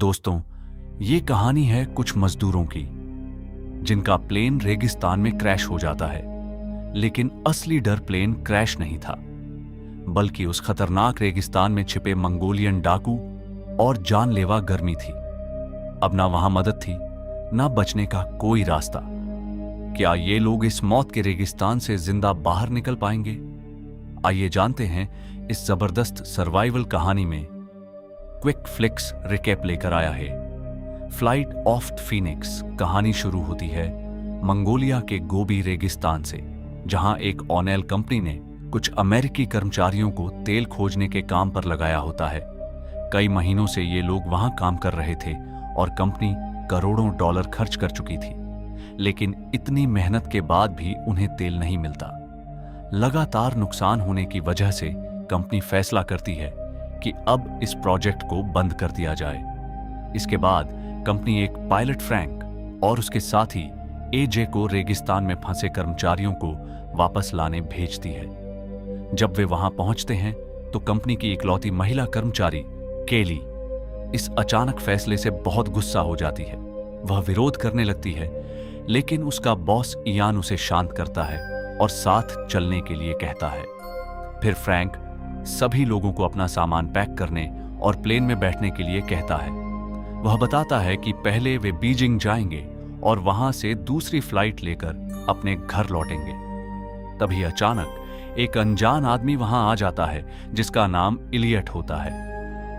दोस्तों, ये कहानी है कुछ मजदूरों की जिनका प्लेन रेगिस्तान में क्रैश हो जाता है। लेकिन असली डर प्लेन क्रैश नहीं था, बल्कि उस खतरनाक रेगिस्तान में छिपे मंगोलियन डाकू और जानलेवा गर्मी थी। अब ना वहां मदद थी, ना बचने का कोई रास्ता। क्या ये लोग इस मौत के रेगिस्तान से जिंदा बाहर निकल पाएंगे? आइए जानते हैं इस जबरदस्त सर्वाइवल कहानी में। क्विक फ्लिक्स रिकैप लेकर आया है। फ्लाइट ऑफ फीनिक्स कहानी शुरू होती है मंगोलिया के गोबी रेगिस्तान से, जहां एक ऑनेल कंपनी ने कुछ अमेरिकी कर्मचारियों को तेल खोजने के काम पर लगाया होता है। कई महीनों से ये लोग वहां काम कर रहे थे और कंपनी करोड़ों डॉलर खर्च कर चुकी थी, लेकिन इतनी मेहनत के बाद भी उन्हें तेल नहीं मिलता। लगातार नुकसान होने की वजह से कंपनी फैसला करती है कि अब इस प्रोजेक्ट को बंद कर दिया जाए। इसके बाद कंपनी एक पायलट फ्रैंक और उसके साथी एजे को रेगिस्तान में फंसे कर्मचारियों को वापस लाने भेजती है। जब वे वहां पहुंचते हैं तो कंपनी की इकलौती महिला कर्मचारी केली इस अचानक फैसले से बहुत गुस्सा हो जाती है। वह विरोध करने लगती है, लेकिन उसका बॉस इयान उसे शांत करता है और साथ चलने के लिए कहता है। फिर फ्रैंक सभी लोगों को अपना सामान पैक करने और प्लेन में बैठने के लिए कहता है। वह बताता है कि पहले वे बीजिंग जाएंगे और वहां से दूसरी फ्लाइट लेकर अपने घर लौटेंगे। तभी अचानक एक अनजान आदमी वहां आ जाता है जिसका नाम इलियट होता है।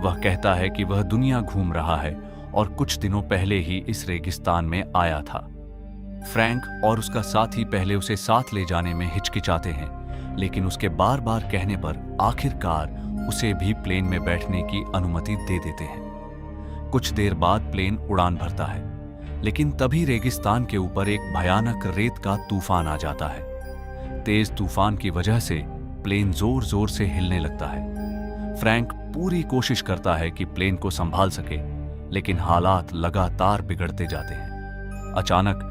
वह कहता है कि वह दुनिया घूम रहा है और कुछ दिनों पहले ही इस रेगिस्तान में आया था। फ्रैंक और उसका साथी पहले उसे साथ ले जाने में हिचकिचाते हैं, लेकिन उसके बार बार कहने पर आखिरकार उसे भी प्लेन में बैठने की अनुमति दे देते हैं। कुछ देर बाद प्लेन उड़ान भरता है, लेकिन तभी रेगिस्तान के ऊपर एक भयानक रेत का तूफान आ जाता है। तेज तूफान की वजह से प्लेन जोर जोर से हिलने लगता है। फ्रैंक पूरी कोशिश करता है कि प्लेन को संभाल सके, लेकिन हालात लगातार बिगड़ते जाते हैं। अचानक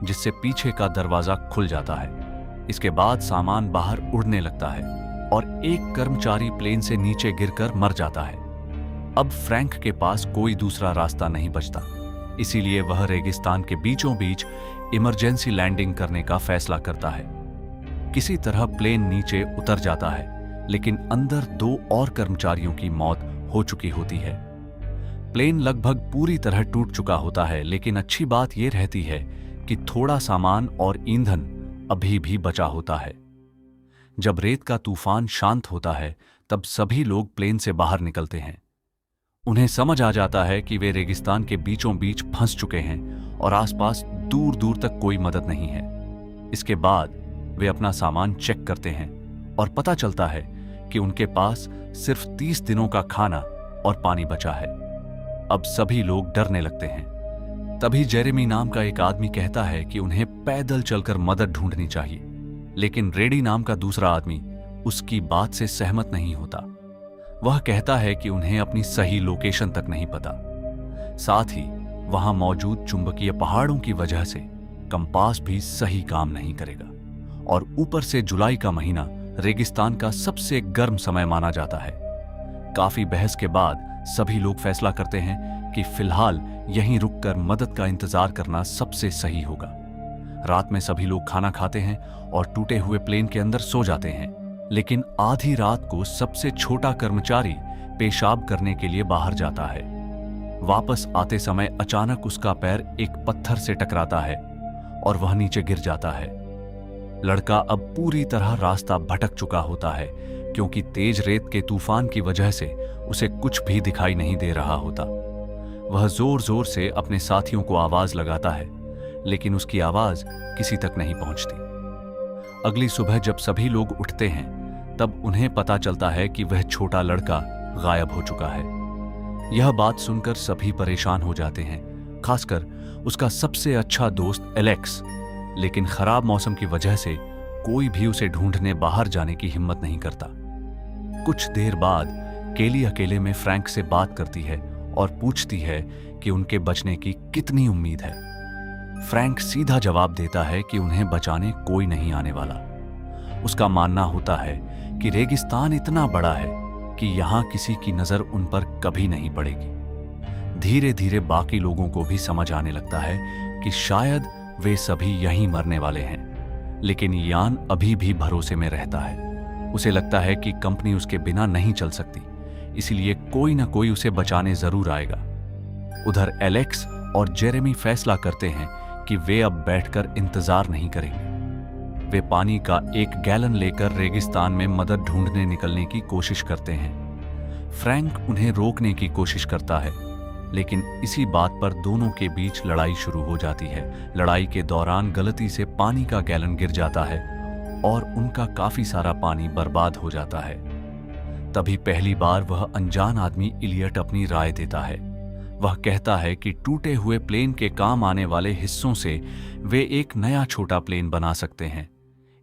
जिससे पीछे का दरवाजा खुल जाता है। इसके बाद सामान बाहर उड़ने लगता है और एक कर्मचारी प्लेन से नीचे गिरकर मर जाता है। अब फ्रैंक के पास कोई दूसरा रास्ता नहीं बचता, इसीलिए वह रेगिस्तान के बीचों बीच इमरजेंसी लैंडिंग करने का फैसला करता है। किसी तरह प्लेन नीचे उतर जाता है, लेकिन अंदर 2 और कर्मचारियों की मौत हो चुकी होती है। प्लेन लगभग पूरी तरह टूट चुका होता है, लेकिन अच्छी बात यह रहती है कि थोड़ा सामान और ईंधन अभी भी बचा होता है। जब रेत का तूफान शांत होता है, तब सभी लोग प्लेन से बाहर निकलते हैं। उन्हें समझ आ जाता है कि वे रेगिस्तान के बीचों बीच फंस चुके हैं और आसपास दूर दूर तक कोई मदद नहीं है। इसके बाद वे अपना सामान चेक करते हैं और पता चलता है कि उनके पास सिर्फ 30 दिनों का खाना और पानी बचा है। अब सभी लोग डरने लगते हैं। तभी जेरेमी नाम का एक आदमी कहता है कि उन्हें पैदल चलकर मदद ढूंढनी चाहिए, लेकिन रेडी नाम का दूसरा आदमी उसकी बात से सहमत नहीं होता। वह कहता है कि उन्हें अपनी सही लोकेशन तक नहीं पता। साथ ही वहां मौजूद चुंबकीय पहाड़ों की वजह से कंपास भी सही काम नहीं करेगा, और ऊपर से जुलाई का महीना रेगिस्तान का सबसे गर्म समय माना जाता है। काफी बहस के बाद सभी लोग फैसला करते हैं कि फिलहाल यहीं रुककर मदद का इंतजार करना सबसे सही होगा। रात में सभी लोग खाना खाते हैं और टूटे हुए प्लेन के अंदर सो जाते हैं, लेकिन आधी रात को सबसे छोटा कर्मचारी पेशाब करने के लिए बाहर जाता है। वापस आते समय अचानक उसका पैर एक पत्थर से टकराता है और वह नीचे गिर जाता है। लड़का अब पूरी तरह रास्ता भटक चुका होता है, क्योंकि तेज रेत के तूफान की वजह से उसे कुछ भी दिखाई नहीं दे रहा होता। वह जोर जोर से अपने साथियों को आवाज लगाता है, लेकिन उसकी आवाज किसी तक नहीं पहुंचती। अगली सुबह जब सभी लोग उठते हैं, तब उन्हें पता चलता है कि वह छोटा लड़का गायब हो चुका है। यह बात सुनकर सभी परेशान हो जाते हैं, खासकर उसका सबसे अच्छा दोस्त एलेक्स। लेकिन खराब मौसम की वजह से कोई भी उसे ढूंढने बाहर जाने की हिम्मत नहीं करता। कुछ देर बाद केली अकेले में फ्रैंक से बात करती है और पूछती है कि उनके बचने की कितनी उम्मीद है। फ्रैंक सीधा जवाब देता है कि उन्हें बचाने कोई नहीं आने वाला। उसका मानना होता है कि रेगिस्तान इतना बड़ा है कि यहां किसी की नजर उन पर कभी नहीं पड़ेगी। धीरे धीरे बाकी लोगों को भी समझ आने लगता है कि शायद वे सभी यहीं मरने वाले हैं, लेकिन यान अभी भी भरोसे में रहता है। उसे लगता है कि कंपनी उसके बिना नहीं चल सकती, इसलिए कोई ना कोई उसे बचाने जरूर आएगा। उधर एलेक्स और जेरेमी फैसला करते हैं कि वे अब बैठकर इंतजार नहीं करेंगे। वे पानी का 1 गैलन लेकर रेगिस्तान में मदद ढूंढने निकलने की कोशिश करते हैं। फ्रैंक उन्हें रोकने की कोशिश करता है, लेकिन इसी बात पर दोनों के बीच लड़ाई शुरू हो जाती है। लड़ाई के दौरान गलती से पानी का गैलन गिर जाता है और उनका काफी सारा पानी बर्बाद हो जाता है। तभी पहली बार वह अनजान आदमी इलियट अपनी राय देता है। वह कहता है कि टूटे हुए प्लेन के काम आने वाले हिस्सों से वे एक नया छोटा प्लेन बना सकते हैं।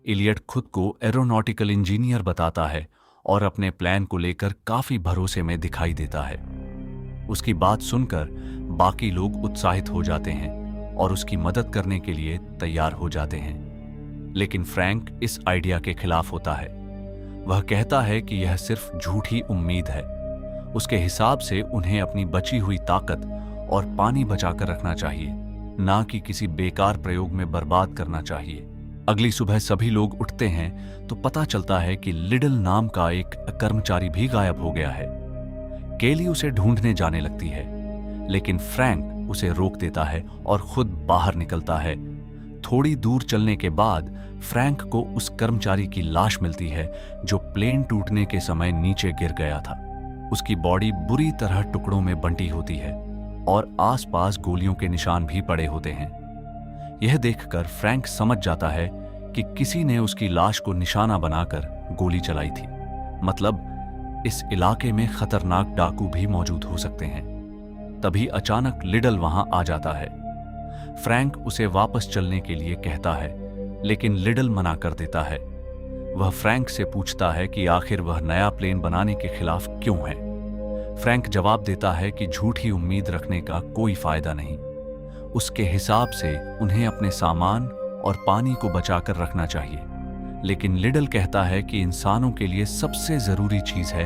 इलियट खुद को एरोनॉटिकल इंजीनियर बताता है और अपने प्लान को लेकर काफी भरोसे में दिखाई देता है। उसकी बात सुनकर बाकी लोग उत्साहित हो जाते हैं और उसकी मदद करने के लिए तैयार हो जाते हैं। लेकिन फ्रैंक इस आइडिया के खिलाफ होता है। वह कहता है कि यह सिर्फ झूठी उम्मीद है। उसके हिसाब से उन्हें अपनी बची हुई ताकत और पानी बचाकर रखना चाहिए, ना कि किसी बेकार प्रयोग में बर्बाद करना चाहिए। अगली सुबह सभी लोग उठते हैं तो पता चलता है कि लिडल नाम का एक कर्मचारी भी गायब हो गया है। केली उसे ढूंढने जाने लगती है, लेकिन फ्रैंक उसे रोक देता है और खुद बाहर निकलता है। थोड़ी दूर चलने के बाद फ्रैंक को उस कर्मचारी की लाश मिलती है जो प्लेन टूटने के समय नीचे गिर गया था। उसकी बॉडी बुरी तरह टुकड़ों में बंटी होती है और आसपास गोलियों के निशान भी पड़े होते हैं। यह देखकर फ्रैंक समझ जाता है कि किसी ने उसकी लाश को निशाना बनाकर गोली चलाई थी। मतलब इस इलाके में खतरनाक डाकू भी मौजूद हो सकते हैं। तभी अचानक लिडल वहां आ जाता है। फ्रैंक उसे वापस चलने के लिए कहता है, लेकिन लिडल मना कर देता है। वह फ्रैंक से पूछता है कि आखिर वह नया प्लेन बनाने के खिलाफ क्यों है। फ्रैंक जवाब देता है कि झूठी उम्मीद रखने का कोई फायदा नहीं। उसके हिसाब से उन्हें अपने सामान और पानी को बचाकर रखना चाहिए। लेकिन लिडल कहता है कि इंसानों के लिए सबसे जरूरी चीज है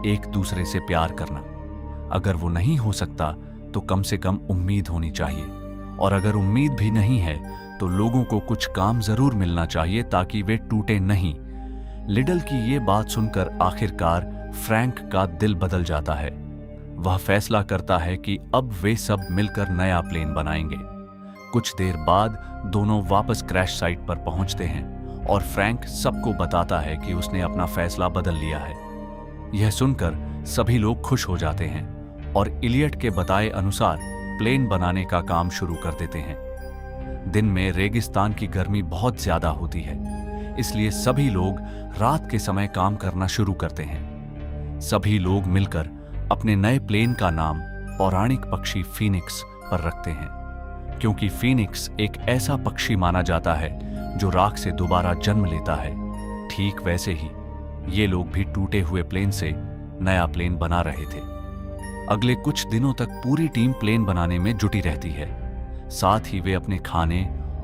एक दूसरे से प्यार करना। अगर वो नहीं हो सकता तो कम से कम उम्मीद होनी चाहिए, और अगर उम्मीद भी नहीं है तो लोगों को कुछ काम जरूर मिलना चाहिए ताकि वे टूटे नहीं। लिडल की ये बात सुनकर आखिरकार फ्रैंक का दिल बदल जाता है। वह फैसला करता है कि अब वे सब मिलकर नया प्लेन बनाएंगे। कुछ देर बाद दोनों वापस क्रैश साइट पर पहुंचते हैं और फ्रैंक सबको बताता है कि उसने अपना फैसला बदल लिया है। यह सुनकर सभी लोग खुश हो जाते हैं और इलियट के बताए अनुसार प्लेन बनाने का काम शुरू कर देते हैं। दिन में रेगिस्तान की गर्मी बहुत ज्यादा होती है, इसलिए सभी लोग रात के समय काम करना शुरू करते हैं। सभी लोग मिलकर अपने नए प्लेन का नाम पौराणिक पक्षी फीनिक्स पर रखते हैं, क्योंकि फीनिक्स एक ऐसा पक्षी माना जाता है जो राख से दोबारा जन्म लेता है। ठीक वैसे ही ये लोग भी टूटे हुए प्लेन से नया प्लेन बना रहे थे। अगले कुछ दिनों तक पूरी टीम प्लेन बनाने में जुटी रहती है। साथ ही वे अपने खाने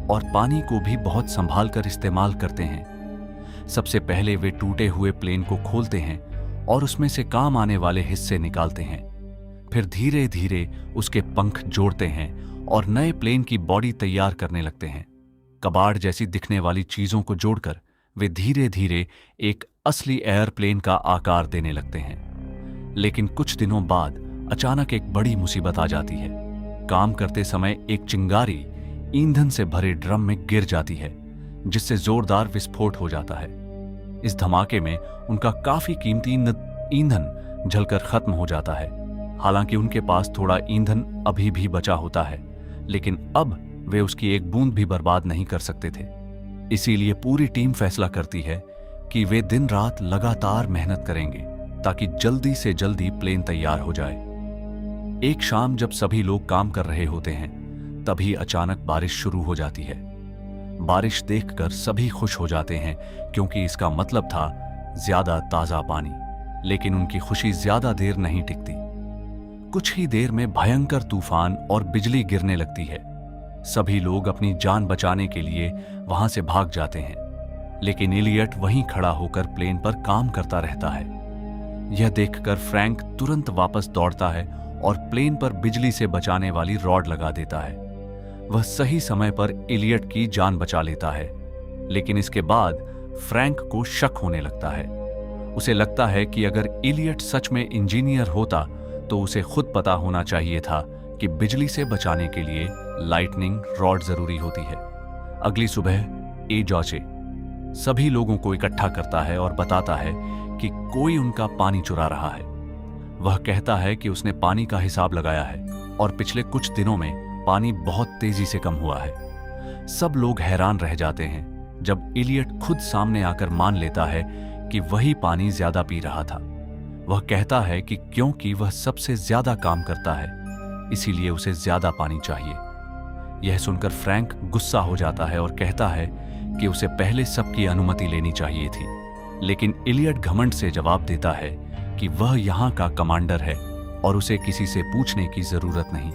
और पानी को भी बहुत संभाल कर इस्तेमाल करते हैं। सबसे पहले वे टूटे हुए प्लेन को खोलते हैं और उसमें से काम आने वाले हिस्से निकालते हैं। फिर धीरे धीरे उसके पंख जोड़ते हैं और नए प्लेन की बॉडी तैयार करने लगते हैं। कबाड़ जैसी दिखने वाली चीजों को जोड़कर वे धीरे धीरे एक असली एयरप्लेन का आकार देने लगते हैं। लेकिन कुछ दिनों बाद अचानक एक बड़ी मुसीबत आ जाती है। काम करते समय एक चिंगारी ईंधन से भरे ड्रम में गिर जाती है, जिससे जोरदार विस्फोट हो जाता है। इस धमाके में उनका काफी कीमती ईंधन जलकर खत्म हो जाता है। हालांकि उनके पास थोड़ा ईंधन अभी भी बचा होता है, लेकिन अब वे उसकी एक बूंद भी बर्बाद नहीं कर सकते थे। इसीलिए पूरी टीम फैसला करती है कि वे दिन रात लगातार मेहनत करेंगे ताकि जल्दी से जल्दी प्लेन तैयार हो जाए। एक शाम जब सभी लोग काम कर रहे होते हैं, तभी अचानक बारिश शुरू हो जाती है। बारिश देखकर सभी खुश हो जाते हैं, क्योंकि इसका मतलब था ज्यादा ताजा पानी। लेकिन उनकी खुशी ज्यादा देर नहीं टिकती। कुछ ही देर में भयंकर तूफान और बिजली गिरने लगती है। सभी लोग अपनी जान बचाने के लिए वहां से भाग जाते हैं, लेकिन इलियट वहीं खड़ा होकर प्लेन पर काम करता रहता है। यह देखकर फ्रैंक तुरंत वापस दौड़ता है और प्लेन पर बिजली से बचाने वाली रॉड लगा देता है। वह सही समय पर इलियट की जान बचा लेता है, लेकिन इसके बाद फ्रैंक को शक होने लगता है। उसे लगता है कि अगर इलियट सच में इंजीनियर होता तो उसे खुद पता होना चाहिए था कि बिजली से बचाने के लिए लाइटनिंग रॉड जरूरी होती है। अगली सुबह ए जॉचे सभी लोगों को इकट्ठा करता है और बताता है कि कोई उनका पानी चुरा रहा है। वह कहता है कि उसने पानी का हिसाब लगाया है और पिछले कुछ दिनों में पानी बहुत तेजी से कम हुआ है। सब लोग हैरान रह जाते हैं जब इलियट खुद सामने आकर मान लेता है कि वही पानी ज्यादा पी रहा था। वह कहता है कि क्योंकि वह सबसे ज्यादा काम करता है, इसीलिए उसे ज्यादा पानी चाहिए। यह सुनकर फ्रैंक गुस्सा हो जाता है और कहता है कि उसे पहले सबकी अनुमति लेनी चाहिए थी, लेकिन इलियट घमंड से जवाब देता है कि वह यहाँ का कमांडर है और उसे किसी से पूछने की जरूरत नहीं।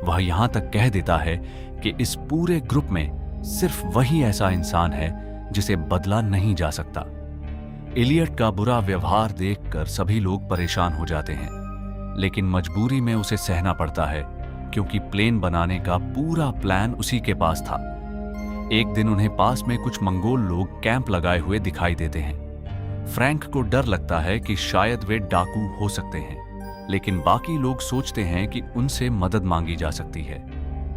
वह यहाँ तक कह देता है कि इस पूरे ग्रुप में सिर्फ वही ऐसा इंसान है जिसे बदला नहीं जा सकता। इलियट का बुरा व्यवहार देखकर सभी लोग परेशान हो जाते हैं, लेकिन मजबूरी में उसे सहना पड़ता है क्योंकि प्लेन बनाने का पूरा प्लान उसी के पास था। एक दिन उन्हें पास में कुछ मंगोल लोग कैंप लगाए हुए दिखाई देते हैं। फ्रैंक को डर लगता है कि शायद वे डाकू हो सकते हैं, लेकिन बाकी लोग सोचते हैं कि उनसे मदद मांगी जा सकती है।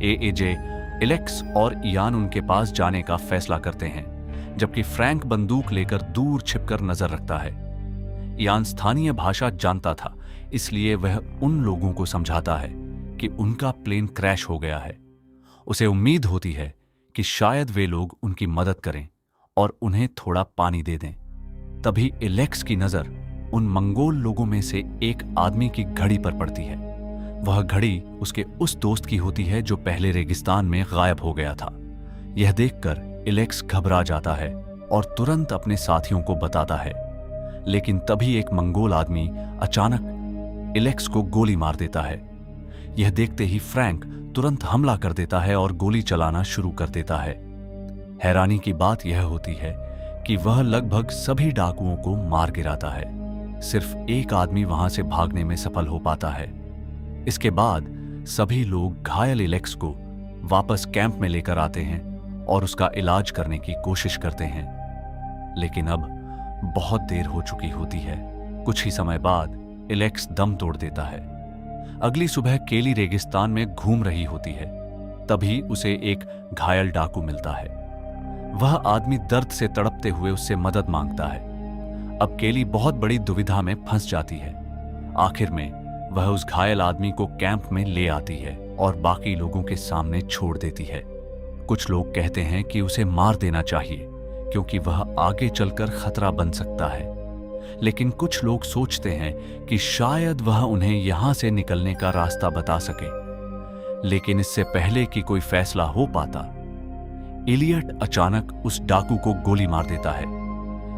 एजे, इलेक्स और इयान उनके पास जाने का फैसला करते हैं, जबकि फ्रैंक बंदूक लेकर दूर छिपकर नजर रखता है। इयान स्थानीय भाषा जानता था, इसलिए वह उन लोगों को समझाता है कि उनका प्लेन क्रैश हो गया है। उसे उम्मीद होती है कि शायद वे लोग उनकी मदद करें और उन्हें थोड़ा पानी दे दें। तभी इलेक्स की नजर उन मंगोल लोगों में से एक आदमी की घड़ी पर पड़ती है। वह घड़ी उसके उस दोस्त की होती है जो पहले रेगिस्तान में गायब हो गया था। यह देखकर इलेक्स घबरा जाता है और तुरंत अपने साथियों को बताता है, लेकिन तभी एक मंगोल आदमी अचानक इलेक्स को गोली मार देता है। यह देखते ही फ्रैंक तुरंत हमला कर देता है और गोली चलाना शुरू कर देता है। हैरानी की बात यह होती है कि वह लगभग सभी डाकुओं को मार गिराता है। सिर्फ एक आदमी वहां से भागने में सफल हो पाता है। इसके बाद सभी लोग घायल इलेक्स को वापस कैंप में लेकर आते हैं और उसका इलाज करने की कोशिश करते हैं, लेकिन अब बहुत देर हो चुकी होती है। कुछ ही समय बाद इलेक्स दम तोड़ देता है। अगली सुबह केली रेगिस्तान में घूम रही होती है, तभी उसे एक घायल डाकू मिलता है। वह आदमी दर्द से तड़पते हुए उससे मदद मांगता है। अब केली बहुत बड़ी दुविधा में फंस जाती है। आखिर में वह उस घायल आदमी को कैंप में ले आती है और बाकी लोगों के सामने छोड़ देती है। कुछ लोग कहते हैं कि उसे मार देना चाहिए क्योंकि वह आगे चलकर खतरा बन सकता है, लेकिन कुछ लोग सोचते हैं कि शायद वह उन्हें यहां से निकलने का रास्ता बता सके। लेकिन इससे पहले कि कोई फैसला हो पाता, इलियट अचानक उस डाकू को गोली मार देता है।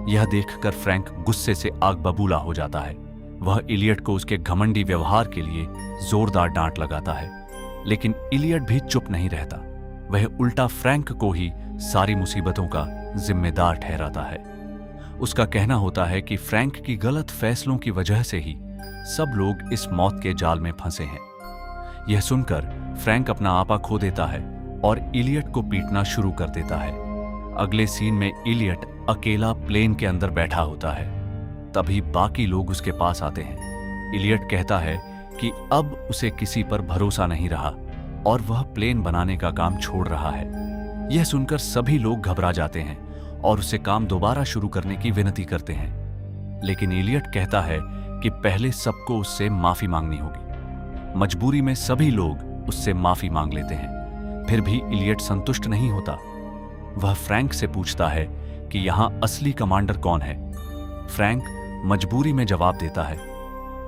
यह देखकर फ्रैंक गुस्से से आग बबूला हो जाता है। वह इलियट को उसके घमंडी व्यवहार के लिए जोरदार डांट लगाता है, लेकिन इलियट भी चुप नहीं रहता। वह उल्टा फ्रैंक को ही सारी मुसीबतों का जिम्मेदार ठहराता है। उसका कहना होता है कि फ्रैंक की गलत फैसलों की वजह से ही सब लोग इस मौत के जाल में फंसे हैं। यह सुनकर फ्रैंक अपना आपा खो देता है और इलियट को पीटना शुरू कर देता है। अगले सीन में इलियट अकेला प्लेन के अंदर बैठा होता है। तभी बाकी लोग उसके पास आते हैं। इलियट कहता है कि अब उसे किसी पर भरोसा नहीं रहा और वह प्लेन बनाने का काम छोड़ रहा है। यह सुनकर सभी लोग घबरा जाते हैं और उसे काम दोबारा शुरू करने की विनती करते हैं, लेकिन इलियट कहता है कि पहले सबको उससे माफी मांगनी होगी। मजबूरी में सभी लोग उससे माफी मांग लेते हैं। फिर भी इलियट संतुष्ट नहीं होता। वह फ्रैंक से पूछता है कि यहां असली कमांडर कौन है। फ्रैंक मजबूरी में जवाब देता है,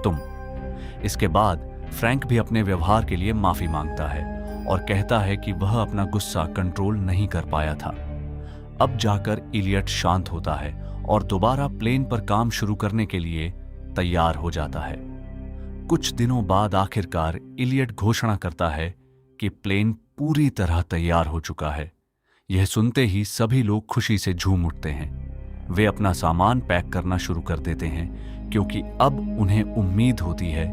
तुम। इसके बाद फ्रैंक भी अपने व्यवहार के लिए माफी मांगता है और कहता है कि वह अपना गुस्सा कंट्रोल नहीं कर पाया था। अब जाकर इलियट शांत होता है और दोबारा प्लेन पर काम शुरू करने के लिए तैयार हो जाता है। कुछ दिनों बाद आखिरकार इलियट घोषणा करता है कि प्लेन पूरी तरह तैयार हो चुका है। यह सुनते ही सभी लोग खुशी से झूम उठते हैं। वे अपना सामान पैक करना शुरू कर देते हैं क्योंकि अब उन्हें उम्मीद होती है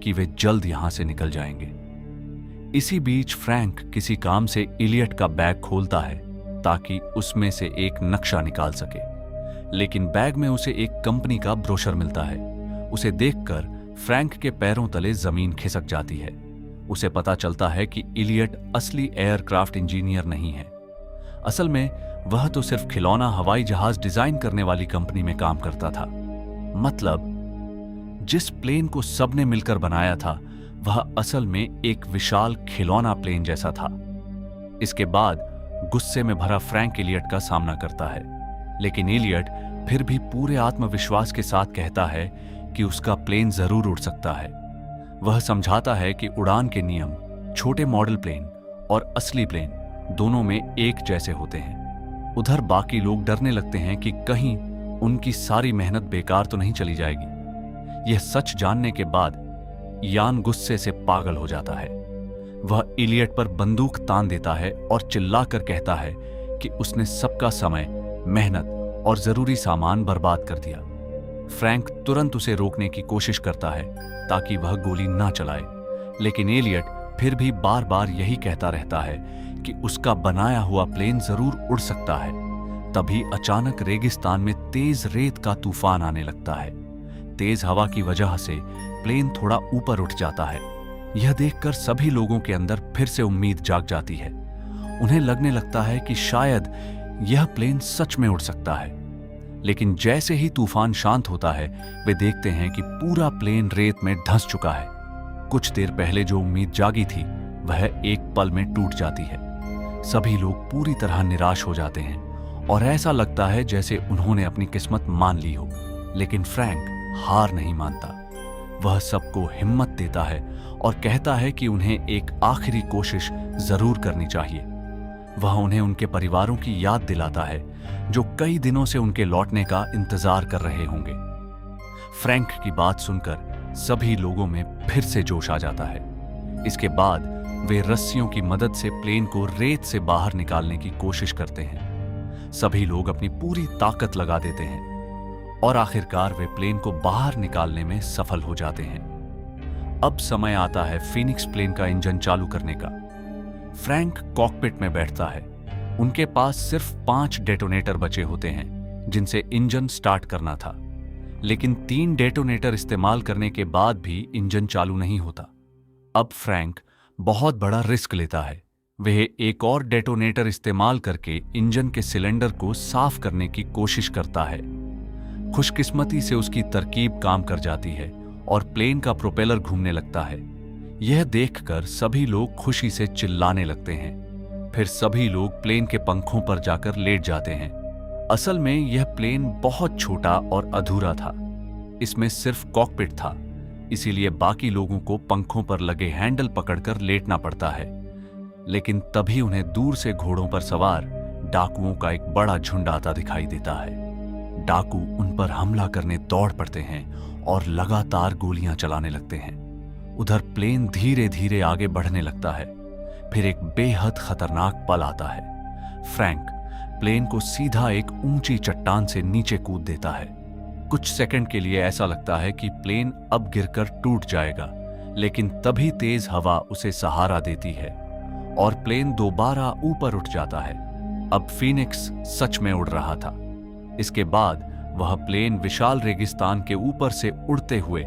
कि वे जल्द यहां से निकल जाएंगे। इसी बीच फ्रैंक किसी काम से इलियट का बैग खोलता है ताकि उसमें से एक नक्शा निकाल सके, लेकिन बैग में उसे एक कंपनी का ब्रोशर मिलता है। उसे देखकर फ्रैंक के पैरों तले जमीन खिसक जाती है। उसे पता चलता है कि इलियट असली एयरक्राफ्ट इंजीनियर नहीं है। असल में वह तो सिर्फ खिलौना हवाई जहाज डिजाइन करने वाली कंपनी में काम करता था। मतलब जिस प्लेन को सबने मिलकर बनाया था वह असल में एक विशाल खिलौना प्लेन जैसा था। इसके बाद गुस्से में भरा फ्रैंक इलियट का सामना करता है, लेकिन इलियट फिर भी पूरे आत्मविश्वास के साथ कहता है कि उसका प्लेन जरूर उड़ सकता है। वह समझाता है कि उड़ान के नियम छोटे मॉडल प्लेन और असली प्लेन दोनों में एक जैसे होते हैं। उधर बाकी लोग डरने लगते हैं कि कहीं उनकी सारी मेहनत बेकार तो नहीं चली जाएगी। यह सच जानने के बाद यान गुस्से से पागल हो जाता है। वह इलियट पर बंदूक तान देता है और चिल्लाकर कहता है कि उसने सबका समय, मेहनत और जरूरी सामान बर्बाद कर दिया। फ्रैंक तुरंत उसे रोकने की कोशिश करता है ताकि वह गोली ना चलाए, लेकिन इलियट फिर भी बार बार यही कहता रहता है कि उसका बनाया हुआ प्लेन जरूर उड़ सकता है। तभी अचानक रेगिस्तान में तेज रेत का तूफान आने लगता है। तेज हवा की वजह से प्लेन थोड़ा ऊपर उठ जाता है। यह देखकर सभी लोगों के अंदर फिर से उम्मीद जाग जाती है। उन्हें लगने लगता है कि शायद यह प्लेन सच में उड़ सकता है। लेकिन जैसे ही तूफान शांत होता है, वे देखते हैं कि पूरा प्लेन रेत में धंस चुका है। कुछ देर पहले जो उम्मीद जागी थी वह एक पल में टूट जाती है। सभी लोग पूरी तरह निराश हो जाते हैं और ऐसा लगता है जैसे उन्होंने अपनी किस्मत मान ली हो। लेकिन फ्रैंक हार नहीं मानता। वह सबको हिम्मत देता है और कहता है कि उन्हें एक आखिरी कोशिश जरूर करनी चाहिए। वह उन्हें उनके परिवारों की याद दिलाता है जो कई दिनों से उनके लौटने का इंतजार कर रहे होंगे। फ्रैंक की बात सुनकर सभी लोगों में फिर से जोश आ जाता है। इसके बाद वे रस्सियों की मदद से प्लेन को रेत से बाहर निकालने की कोशिश करते हैं। सभी लोग अपनी पूरी ताकत लगा देते हैं और आखिरकार वे प्लेन को बाहर निकालने में सफल हो जाते हैं। अब समय आता है फीनिक्स प्लेन का इंजन चालू करने का। फ्रैंक कॉकपिट में बैठता है। उनके पास सिर्फ 5 डेटोनेटर बचे होते हैं जिनसे इंजन स्टार्ट करना था, लेकिन 3 डेटोनेटर इस्तेमाल करने के बाद भी इंजन चालू नहीं होता। अब फ्रैंक बहुत बड़ा रिस्क लेता है। वह एक और डेटोनेटर इस्तेमाल करके इंजन के सिलेंडर को साफ करने की कोशिश करता है। खुशकिस्मती से उसकी तरकीब काम कर जाती है और प्लेन का प्रोपेलर घूमने लगता है। यह देखकर सभी लोग खुशी से चिल्लाने लगते हैं। फिर सभी लोग प्लेन के पंखों पर जाकर लेट जाते हैं। असल में यह प्लेन बहुत छोटा और अधूरा था। इसमें सिर्फ कॉकपिट था, इसीलिए बाकी लोगों को पंखों पर लगे हैंडल पकड़कर लेटना पड़ता है। लेकिन तभी उन्हें दूर से घोड़ों पर सवार डाकुओं का एक बड़ा झुंड आता दिखाई देता है। डाकू उन पर हमला करने दौड़ पड़ते हैं और लगातार गोलियां चलाने लगते हैं। उधर प्लेन धीरे धीरे आगे बढ़ने लगता है। फिर एक बेहद खतरनाक पल आता है। फ्रैंक प्लेन को सीधा एक ऊंची चट्टान से नीचे कूद देता है। कुछ सेकंड के लिए ऐसा लगता है कि प्लेन अब गिरकर टूट जाएगा, लेकिन तभी तेज हवा उसे सहारा देती है और प्लेन दोबारा ऊपर उठ जाता है। अब फीनिक्स सच में उड़ रहा था। इसके बाद वह प्लेन विशाल रेगिस्तान के ऊपर से उड़ते हुए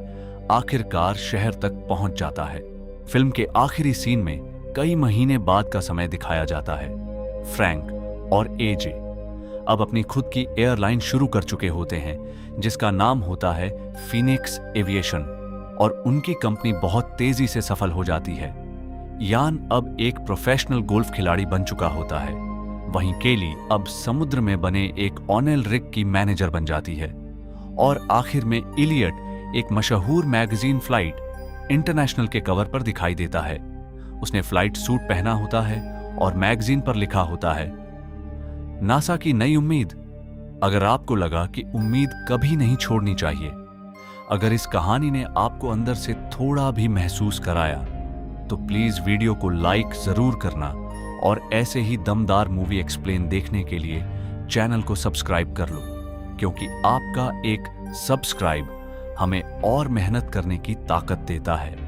आखिरकार शहर तक पहुंच जाता है। फिल्म के आखिरी सीन में कई महीने बाद का समय दिखाया जाता है। फ्रैंक और एजे अब अपनी खुद की एयरलाइन शुरू कर चुके होते हैं जिसका नाम होता है फीनिक्स एविएशन, और उनकी कंपनी बहुत तेजी से सफल हो जाती है। यान अब एक प्रोफेशनल गोल्फ खिलाड़ी बन चुका होता है। वहीं केली अब समुद्र में बने एक ऑनेल रिग की मैनेजर बन जाती है। और आखिर में इलियट एक मशहूर मैगजीन फ्लाइट इंटरनेशनल के कवर पर दिखाई देता है। उसने फ्लाइट सूट पहना होता है और मैगजीन पर लिखा होता है, नासा की नई उम्मीद। अगर आपको लगा कि उम्मीद कभी नहीं छोड़नी चाहिए, अगर इस कहानी ने आपको अंदर से थोड़ा भी महसूस कराया, तो प्लीज वीडियो को लाइक जरूर करना और ऐसे ही दमदार मूवी एक्सप्लेन देखने के लिए चैनल को सब्सक्राइब कर लो, क्योंकि आपका एक सब्सक्राइब हमें और मेहनत करने की ताकत देता है।